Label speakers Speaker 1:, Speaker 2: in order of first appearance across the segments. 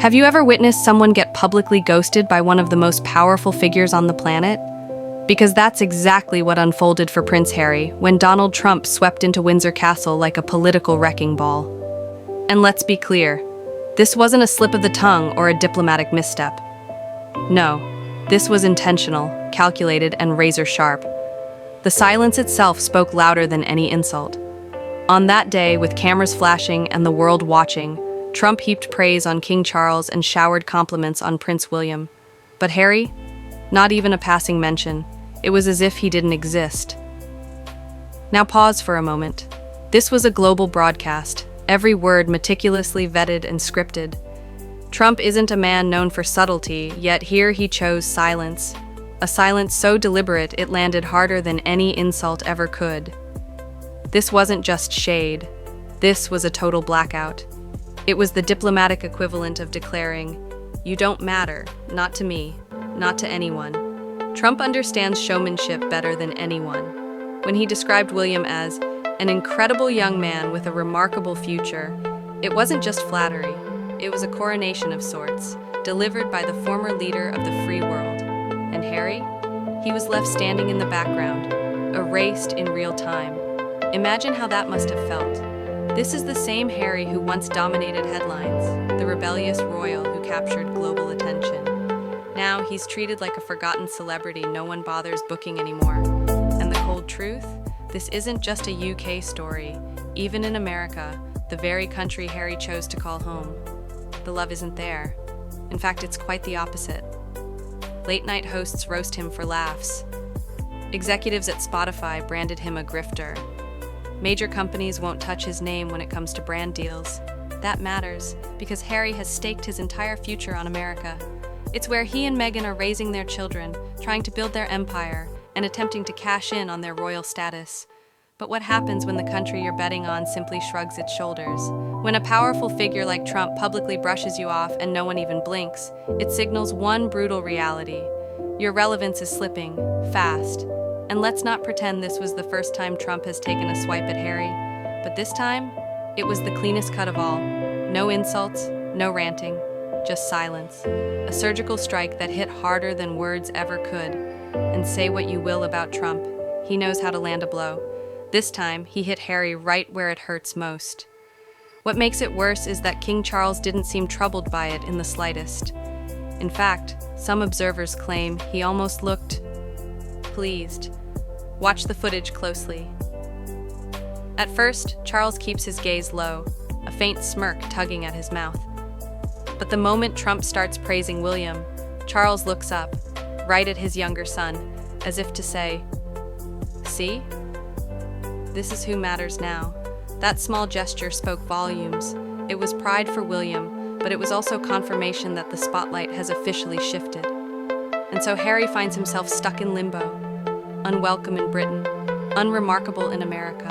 Speaker 1: Have you ever witnessed someone get publicly ghosted by one of the most powerful figures on the planet? Because that's exactly what unfolded for Prince Harry when Donald Trump swept into Windsor Castle like a political wrecking ball. And let's be clear, this wasn't a slip of the tongue or a diplomatic misstep. No, this was intentional, calculated, and razor-sharp. The silence itself spoke louder than any insult. On that day, with cameras flashing and the world watching, Trump heaped praise on King Charles and showered compliments on Prince William. But Harry? Not even a passing mention. It was as if he didn't exist. Now pause for a moment. This was a global broadcast, every word meticulously vetted and scripted. Trump isn't a man known for subtlety, yet here he chose silence. A silence so deliberate it landed harder than any insult ever could. This wasn't just shade. This was a total blackout. It was the diplomatic equivalent of declaring, "You don't matter, not to me, not to anyone." Trump understands showmanship better than anyone. When he described William as an incredible young man with a remarkable future, it wasn't just flattery. It was a coronation of sorts, delivered by the former leader of the free world. And Harry? He was left standing in the background, erased in real time. Imagine how that must have felt. This is the same Harry who once dominated headlines, the rebellious royal who captured global attention. Now he's treated like a forgotten celebrity no one bothers booking anymore. And the cold truth? This isn't just a UK story. Even in America, the very country Harry chose to call home, the love isn't there. In fact, it's quite the opposite. Late-night hosts roast him for laughs. Executives at Spotify branded him a grifter. Major companies won't touch his name when it comes to brand deals. That matters, because Harry has staked his entire future on America. It's where he and Meghan are raising their children, trying to build their empire, and attempting to cash in on their royal status. But what happens when the country you're betting on simply shrugs its shoulders? When a powerful figure like Trump publicly brushes you off and no one even blinks, it signals one brutal reality. Your relevance is slipping, fast. And let's not pretend this was the first time Trump has taken a swipe at Harry. But this time, it was the cleanest cut of all. No insults, no ranting, just silence. A surgical strike that hit harder than words ever could. And say what you will about Trump, he knows how to land a blow. This time, he hit Harry right where it hurts most. What makes it worse is that King Charles didn't seem troubled by it in the slightest. In fact, some observers claim he almost looked pleased. Watch the footage closely. At first, Charles keeps his gaze low, a faint smirk tugging at his mouth. But the moment Trump starts praising William, Charles looks up, right at his younger son, as if to say, "See? This is who matters now." That small gesture spoke volumes. It was pride for William, but it was also confirmation that the spotlight has officially shifted. And so Harry finds himself stuck in limbo. Unwelcome in Britain, unremarkable in America,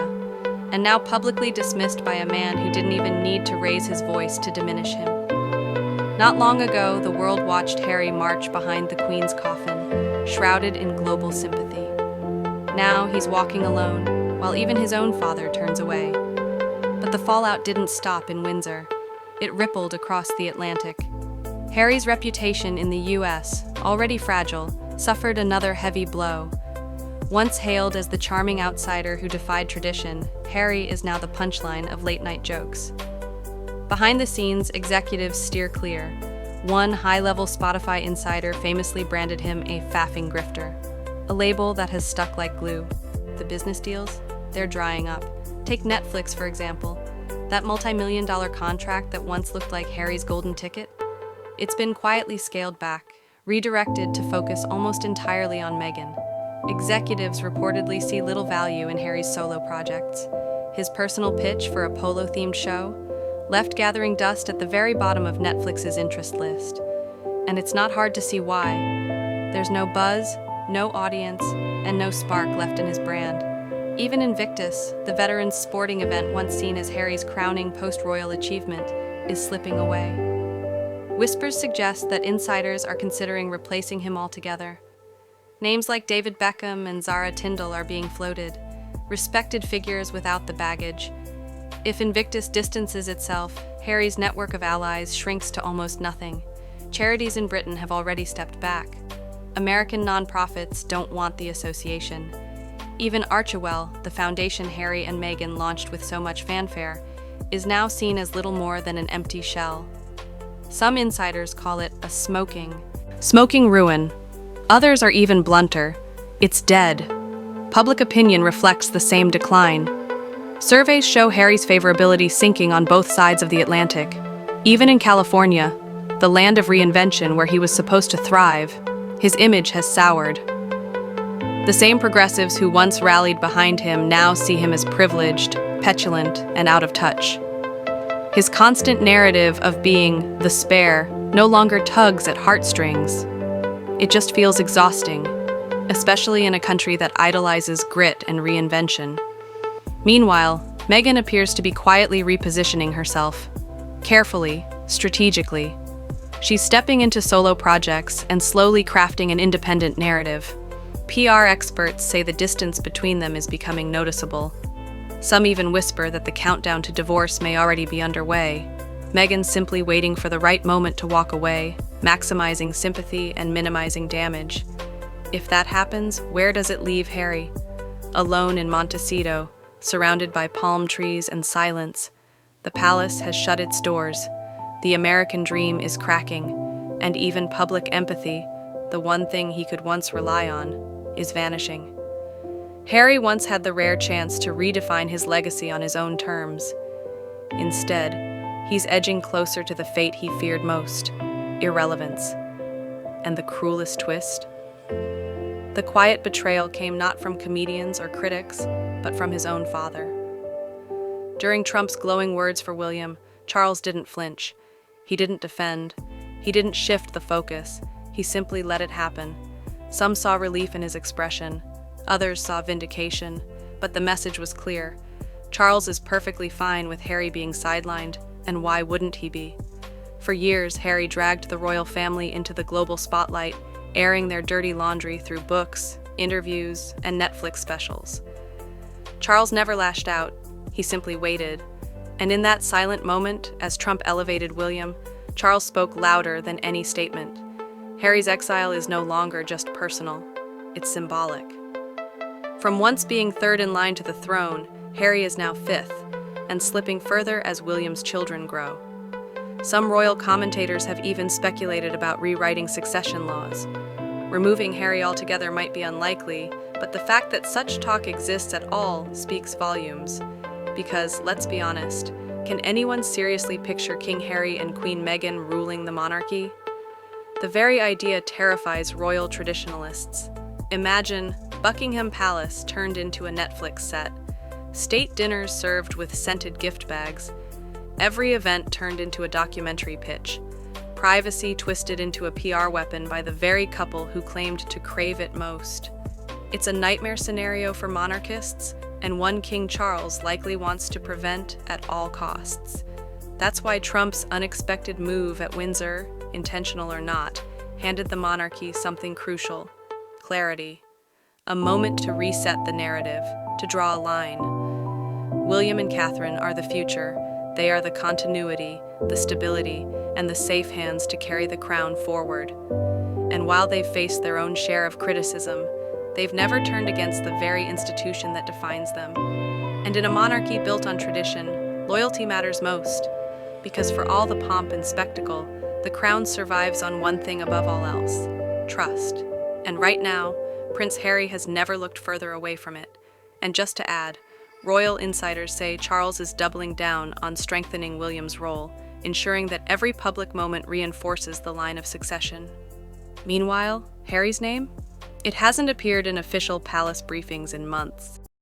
Speaker 1: and now publicly dismissed by a man who didn't even need to raise his voice to diminish him. Not long ago, the world watched Harry march behind the Queen's coffin, shrouded in global sympathy. Now he's walking alone, while even his own father turns away. But the fallout didn't stop in Windsor. It rippled across the Atlantic. Harry's reputation in the US, already fragile, suffered another heavy blow. Once hailed as the charming outsider who defied tradition, Harry is now the punchline of late-night jokes. Behind the scenes, executives steer clear. One high-level Spotify insider famously branded him a faffing grifter, a label that has stuck like glue. The business deals? They're drying up. Take Netflix, for example. That multi-million-dollar contract that once looked like Harry's golden ticket? It's been quietly scaled back, redirected to focus almost entirely on Meghan. Executives reportedly see little value in Harry's solo projects. His personal pitch for a polo-themed show left gathering dust at the very bottom of Netflix's interest list. And it's not hard to see why. There's no buzz, no audience, and no spark left in his brand. Even Invictus, the veterans' sporting event once seen as Harry's crowning post-royal achievement, is slipping away. Whispers suggest that insiders are considering replacing him altogether. Names like David Beckham and Zara Tindall are being floated, respected figures without the baggage. If Invictus distances itself, Harry's network of allies shrinks to almost nothing. Charities in Britain have already stepped back. American nonprofits don't want the association. Even Archewell, the foundation Harry and Meghan launched with so much fanfare, is now seen as little more than an empty shell. Some insiders call it a smoking ruin. Others are even blunter. It's dead. Public opinion reflects the same decline. Surveys show Harry's favorability sinking on both sides of the Atlantic. Even in California, the land of reinvention where he was supposed to thrive, his image has soured. The same progressives who once rallied behind him now see him as privileged, petulant, and out of touch. His constant narrative of being the spare no longer tugs at heartstrings. It just feels exhausting, especially in a country that idolizes grit and reinvention. Meanwhile, Meghan appears to be quietly repositioning herself. Carefully, strategically. She's stepping into solo projects and slowly crafting an independent narrative. PR experts say the distance between them is becoming noticeable. Some even whisper that the countdown to divorce may already be underway. Meghan's simply waiting for the right moment to walk away, maximizing sympathy and minimizing damage. If that happens, where does it leave Harry? Alone in Montecito, surrounded by palm trees and silence. The palace has shut its doors. The American dream is cracking, and even public empathy, the one thing he could once rely on, is vanishing. Harry once had the rare chance to redefine his legacy on his own terms. Instead, he's edging closer to the fate he feared most, irrelevance. And the cruelest twist? The quiet betrayal came not from comedians or critics, but from his own father. During Trump's glowing words for William, Charles didn't flinch. He didn't defend. He didn't shift the focus. He simply let it happen. Some saw relief in his expression. Others saw vindication. But the message was clear. Charles is perfectly fine with Harry being sidelined, and why wouldn't he be? For years, Harry dragged the royal family into the global spotlight, airing their dirty laundry through books, interviews, and Netflix specials. Charles never lashed out. He simply waited. And in that silent moment, as Trump elevated William, Charles spoke louder than any statement. Harry's exile is no longer just personal. It's symbolic. From once being third in line to the throne, Harry is now fifth, and slipping further as William's children grow. Some royal commentators have even speculated about rewriting succession laws. Removing Harry altogether might be unlikely, but the fact that such talk exists at all speaks volumes. Because, let's be honest, can anyone seriously picture King Harry and Queen Meghan ruling the monarchy? The very idea terrifies royal traditionalists. Imagine Buckingham Palace turned into a Netflix set, state dinners served with scented gift bags, every event turned into a documentary pitch, privacy twisted into a PR weapon by the very couple who claimed to crave it most. It's a nightmare scenario for monarchists, and one King Charles likely wants to prevent at all costs. That's why Trump's unexpected move at Windsor, intentional or not, handed the monarchy something crucial: clarity. A moment to reset the narrative, to draw a line. William and Catherine are the future. They are the continuity, the stability, and the safe hands to carry the crown forward. And while they've faced their own share of criticism, they've never turned against the very institution that defines them. And in a monarchy built on tradition, loyalty matters most, because for all the pomp and spectacle, the crown survives on one thing above all else: trust. And right now, Prince Harry has never looked further away from it. And just to add, royal insiders say Charles is doubling down on strengthening William's role, ensuring that every public moment reinforces the line of succession. Meanwhile, Harry's name? It hasn't appeared in official palace briefings in months.